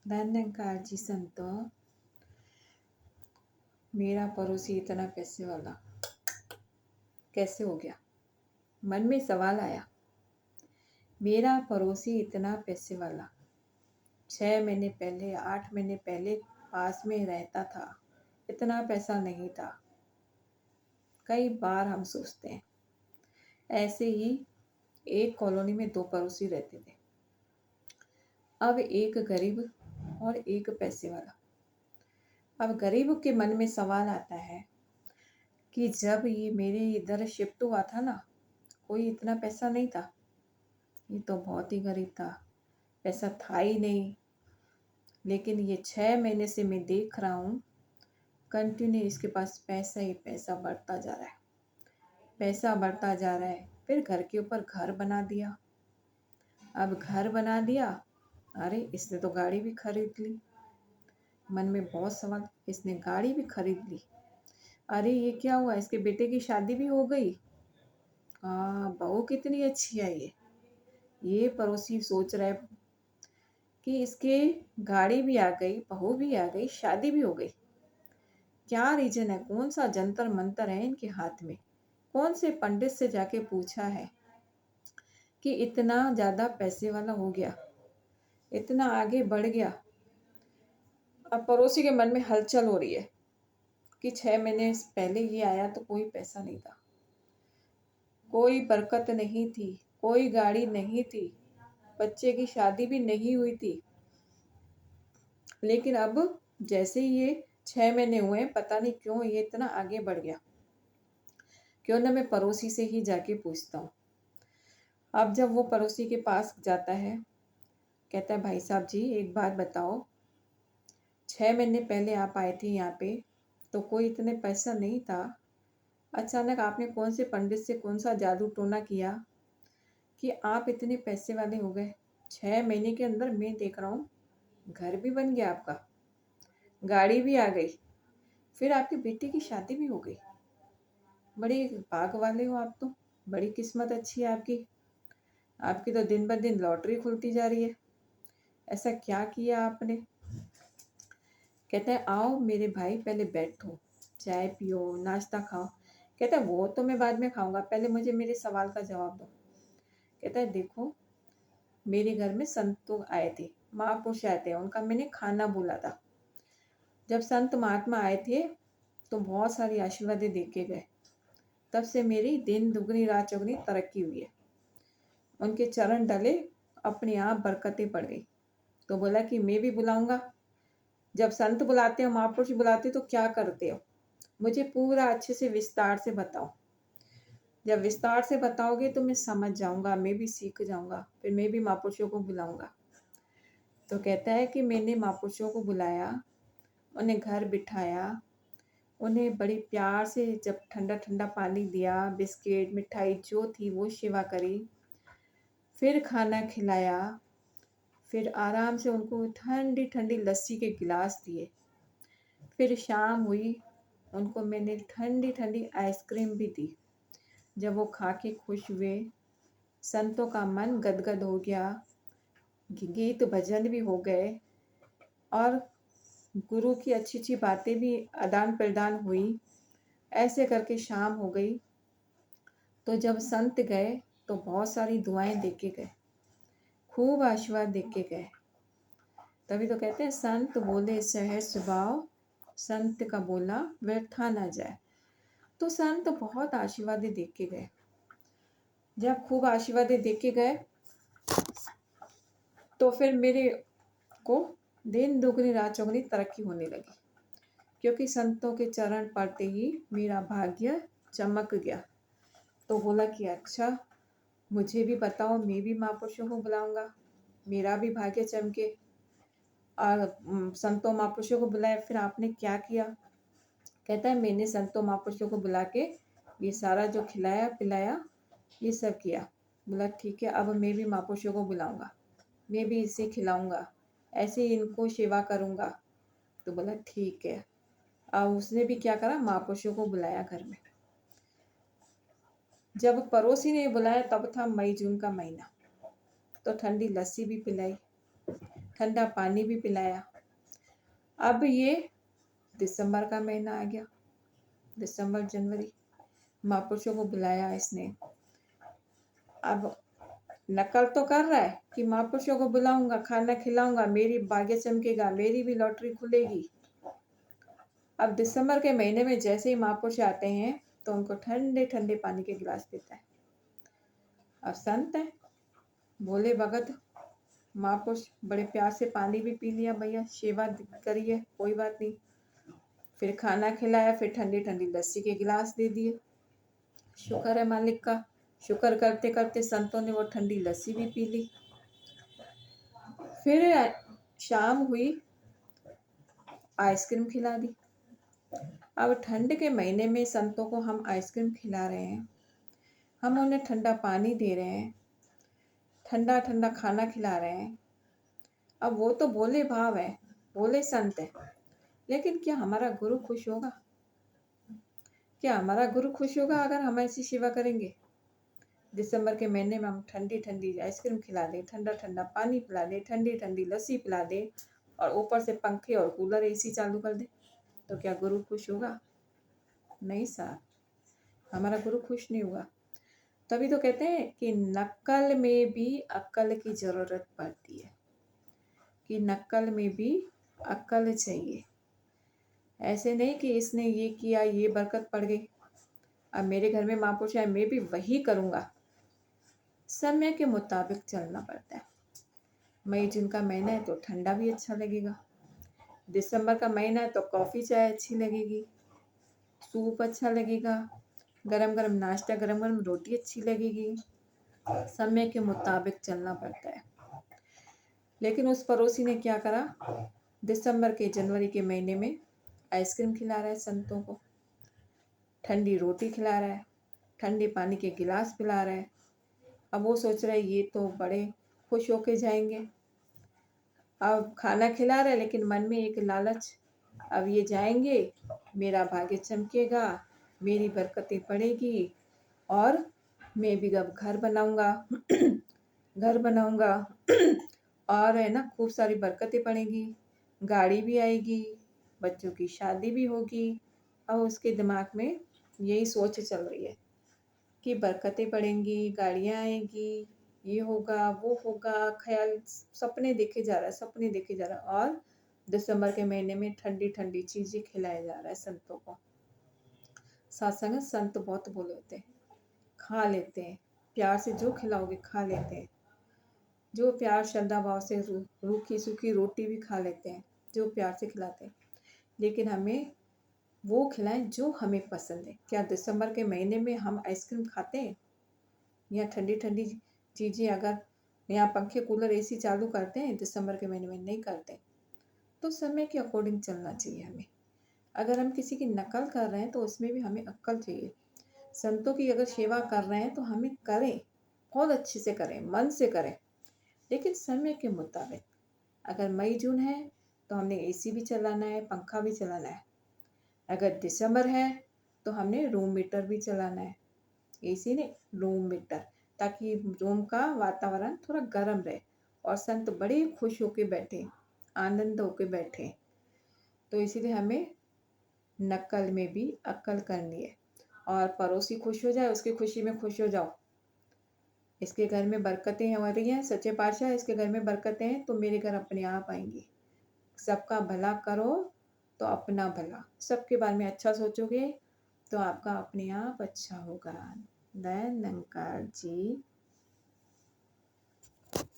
धन्यकार जी संतो। मेरा पड़ोसी इतना पैसे वाला कैसे हो गया? मन में सवाल आया। मेरा पड़ोसी इतना पैसे वाला 6 महीने पहले 8 महीने पहले पास में रहता था, इतना पैसा नहीं था। कई बार हम सोचते हैं ऐसे ही। एक कॉलोनी में 2 पड़ोसी रहते थे। अब एक गरीब और एक पैसे वाला। अब गरीब के मन में सवाल आता है कि जब ये मेरे इधर शिफ्ट हुआ था ना, कोई इतना पैसा नहीं था। ये तो बहुत ही गरीब था, पैसा था ही नहीं। लेकिन ये 6 महीने से मैं देख रहा हूँ, कंटिन्यू इसके पास पैसा ही पैसा बढ़ता जा रहा है, पैसा बढ़ता जा रहा है। फिर घर के ऊपर घर बना दिया। अब घर बना दिया, अरे इसने तो गाड़ी भी खरीद ली। मन में बहुत सवाल, इसने गाड़ी भी खरीद ली, अरे ये क्या हुआ? इसके बेटे की शादी भी हो गई। हाँ, बहू कितनी अच्छी है ये पड़ोसी सोच रहा है कि इसके गाड़ी भी आ गई, बहू भी आ गई, शादी भी हो गई। क्या रीजन है? कौन सा जंतर मंतर है इनके हाथ में? कौन से पंडित से जाके पूछा है कि इतना ज़्यादा पैसे वाला हो गया, इतना आगे बढ़ गया? अब पड़ोसी के मन में हलचल हो रही है कि 6 महीने पहले ये आया तो कोई पैसा नहीं था, कोई बरकत नहीं थी, कोई गाड़ी नहीं थी, बच्चे की शादी भी नहीं हुई थी। लेकिन अब जैसे ये 6 महीने हुए, पता नहीं क्यों ये इतना आगे बढ़ गया। क्यों ना मैं पड़ोसी से ही जाके पूछता हूँ। अब जब वो पड़ोसी के पास जाता है, कहता है भाई साहब जी एक बात बताओ, 6 महीने पहले आप आए थे यहाँ पे तो कोई इतने पैसा नहीं था, अचानक आपने कौन से पंडित से कौन सा जादू टोना किया कि आप इतने पैसे वाले हो गए? 6 महीने के अंदर मैं देख रहा हूँ घर भी बन गया आपका, गाड़ी भी आ गई, फिर आपके बेटे की शादी भी हो गई। बड़े भाग वाले हो आप तो, बड़ी किस्मत अच्छी है आपकी। आपकी तो दिन ब दिन लॉटरी खुलती जा रही है। ऐसा क्या किया आपने? कहता है आओ मेरे भाई पहले बैठो, चाय पियो, नाश्ता खाओ। कहता है वो तो मैं बाद में खाऊंगा, पहले मुझे मेरे सवाल का जवाब दो। कहता है देखो, मेरे घर में संत आए थे, महापुरुष आए थे, उनका मैंने खाना बोला था। जब संत महात्मा आए थे तो बहुत सारी आशीर्वादें दे के गए, तब से मेरी दिन दुगनी रात चौगनी तरक्की हुई है। उनके चरण डले, अपने आप बरकतें पड़ गई। तो बोला कि मैं भी बुलाऊंगा। जब संत बुलाते हो, महापुरुष बुलाते हो तो क्या करते हो? मुझे पूरा अच्छे से विस्तार से बताओ। जब विस्तार से बताओगे तो मैं समझ जाऊंगा, मैं भी सीख जाऊंगा, फिर मैं भी महापुरुषों को बुलाऊंगा। तो कहता है कि मैंने महापुरुषों को बुलाया, उन्हें घर बिठाया, उन्हें बड़ी प्यार से जब ठंडा ठंडा पानी दिया, बिस्किट मिठाई जो थी वो सेवा करी, फिर खाना खिलाया, फिर आराम से उनको ठंडी ठंडी लस्सी के गिलास दिए। फिर शाम हुई, उनको मैंने ठंडी ठंडी आइसक्रीम भी दी। जब वो खा के खुश हुए, संतों का मन गदगद हो गया, गीत भजन भी हो गए और गुरु की अच्छी अच्छी बातें भी आदान प्रदान हुई। ऐसे करके शाम हो गई। तो जब संत गए तो बहुत सारी दुआएं दे के गए, खूब आशीर्वाद दे के गए। तभी तो कहते हैं संत बोले सहज स्वभाव, संत का बोला व्यर्था ना जाए। तो संत बहुत आशीर्वाद दे के गए। जब खूब आशीर्वाद दे के गए तो फिर मेरे को दिन दुगनी रात चौगनी तरक्की होने लगी, क्योंकि संतों के चरण पड़ते ही मेरा भाग्य चमक गया। तो बोला कि अच्छा मुझे भी बताओ, मैं भी महापुरुषों को बुलाऊंगा, मेरा भी भाग्य चमके। और संतों महापुरुषों को बुलाया। फिर आपने क्या किया? कहता है मैंने संतों महापुरुषों को बुला के ये सारा जो खिलाया पिलाया ये सब किया। बोला ठीक है, अब मैं भी महापुरुषों को बुलाऊंगा, मैं भी इसे खिलाऊंगा, ऐसे ही इनको सेवा करूंगा। तो बोला ठीक है। अब उसने भी क्या करा, महापुरुषों को बुलाया घर में। जब पड़ोसी ने बुलाया तब था मई जून का महीना, तो ठंडी लस्सी भी पिलाई, ठंडा पानी भी पिलाया। अब ये दिसंबर का महीना आ गया, दिसंबर जनवरी, महापुरुषों को बुलाया इसने। अब नकल तो कर रहा है कि महापुरुषों को बुलाऊंगा, खाना खिलाऊंगा, मेरी भाग्य चमकेगा, मेरी भी लॉटरी खुलेगी। अब दिसंबर के महीने में जैसे ही महापुरुष आते हैं तो उनको ठंडे ठंडे पानी के गिलास देता है। अब संत है, भोले भगत, महापुरुष बड़े प्यार से पानी भी पी लिया, भैया सेवा करी है, कोई बात नहीं। फिर खाना खिलाया, फिर ठंडी ठंडी लस्सी के गिलास दे दिए। शुक्र है मालिक का। शुक्र करते करते संतों ने वो ठंडी लस्सी भी पी ली। फिर शाम हुई, आइसक्रीम खिला दी। अब ठंड के महीने में संतों को हम आइसक्रीम खिला रहे हैं, हम उन्हें ठंडा पानी दे रहे हैं, ठंडा ठंडा खाना खिला रहे हैं। अब वो तो भोले भाव है, भोले संत है, लेकिन क्या हमारा गुरु खुश होगा? क्या हमारा गुरु खुश होगा अगर हम ऐसी सेवा करेंगे? दिसंबर के महीने में हम ठंडी ठंडी आइसक्रीम खिला दें, ठंडा ठंडा पानी पिला दें, ठंडी ठंडी लस्सी पिला दें और ऊपर से पंखे और कूलर एसी चालू कर दें, तो क्या गुरु खुश होगा? नहीं साहब, हमारा गुरु खुश नहीं होगा। तभी तो कहते हैं कि नक्कल में भी अक्ल की जरूरत पड़ती है, कि नक्कल में भी अक्ल चाहिए। ऐसे नहीं कि इसने ये किया, ये बरकत पड़ गई, अब मेरे घर में महापुरुष है, मैं भी वही करूँगा। समय के मुताबिक चलना पड़ता है। मई जून का महीना है तो ठंडा भी अच्छा लगेगा, दिसंबर का महीना है तो कॉफ़ी चाय अच्छी लगेगी, सूप अच्छा लगेगा, गरम गरम नाश्ता, गरम गरम रोटी अच्छी लगेगी। समय के मुताबिक चलना पड़ता है। लेकिन उस पड़ोसी ने क्या करा, दिसंबर के जनवरी के महीने में आइसक्रीम खिला रहा है संतों को, ठंडी रोटी खिला रहा है, ठंडे पानी के गिलास पिला रहा है। अब वो सोच रहा है ये तो बड़े खुश होके जाएंगे। अब खाना खिला रहा है लेकिन मन में एक लालच, अब ये जाएंगे, मेरा भाग्य चमकेगा, मेरी बरकतें पड़ेगी और मैं भी अब घर बनाऊंगा घर बनाऊंगा और है ना, खूब सारी बरकतें पड़ेगी, गाड़ी भी आएगी, बच्चों की शादी भी होगी। अब उसके दिमाग में यही सोच चल रही है कि बरकतें पड़ेंगी, गाड़ियाँ आएंगी, ये होगा, वो होगा, ख्याल सपने देखे जा रहा है, सपने देखे जा रहा है। और दिसंबर के महीने में ठंडी ठंडी चीज़ें खिलाया जा रहा है संतों को। सत्संग में संत बहुत बोले होते हैं, खा लेते हैं, प्यार से जो खिलाओगे खा लेते हैं, जो प्यार श्रद्धा भाव से रूखी सूखी रोटी भी खा लेते हैं, जो प्यार से खिलाते हैं। लेकिन हमें वो खिलाएं जो हमें पसंद है। क्या दिसंबर के महीने में हम आइसक्रीम खाते हैं या ठंडी ठंडी चीज़ें, अगर यहाँ पंखे कूलर एसी चालू करते हैं दिसंबर के महीने में? नहीं करते। तो समय के अकॉर्डिंग चलना चाहिए हमें। अगर हम किसी की नकल कर रहे हैं तो उसमें भी हमें अक्ल चाहिए। संतों की अगर सेवा कर रहे हैं तो हमें करें, बहुत अच्छे से करें, मन से करें, लेकिन समय के मुताबिक। अगर मई जून है तो हमने एसी भी चलाना है, पंखा भी चलाना है। अगर दिसंबर है तो हमने रूम मीटर भी चलाना है, एसी नहीं, रूम मीटर, ताकि रूम का वातावरण थोड़ा गर्म रहे और संत बड़े खुश होके बैठे, आनंद होके बैठे। तो इसीलिए हमें नकल में भी अक्ल करनी है। और पड़ोसी खुश हो जाए, उसकी खुशी में खुश हो जाओ। इसके घर में बरकतें हो रही हैं, सच्चे पातशाह इसके घर में बरकतें हैं तो मेरे घर अपने आप आएंगी। सबका भला करो तो अपना भला, सबके बारे में अच्छा सोचोगे तो आपका अपने आप अच्छा होगा। दयानंद जी।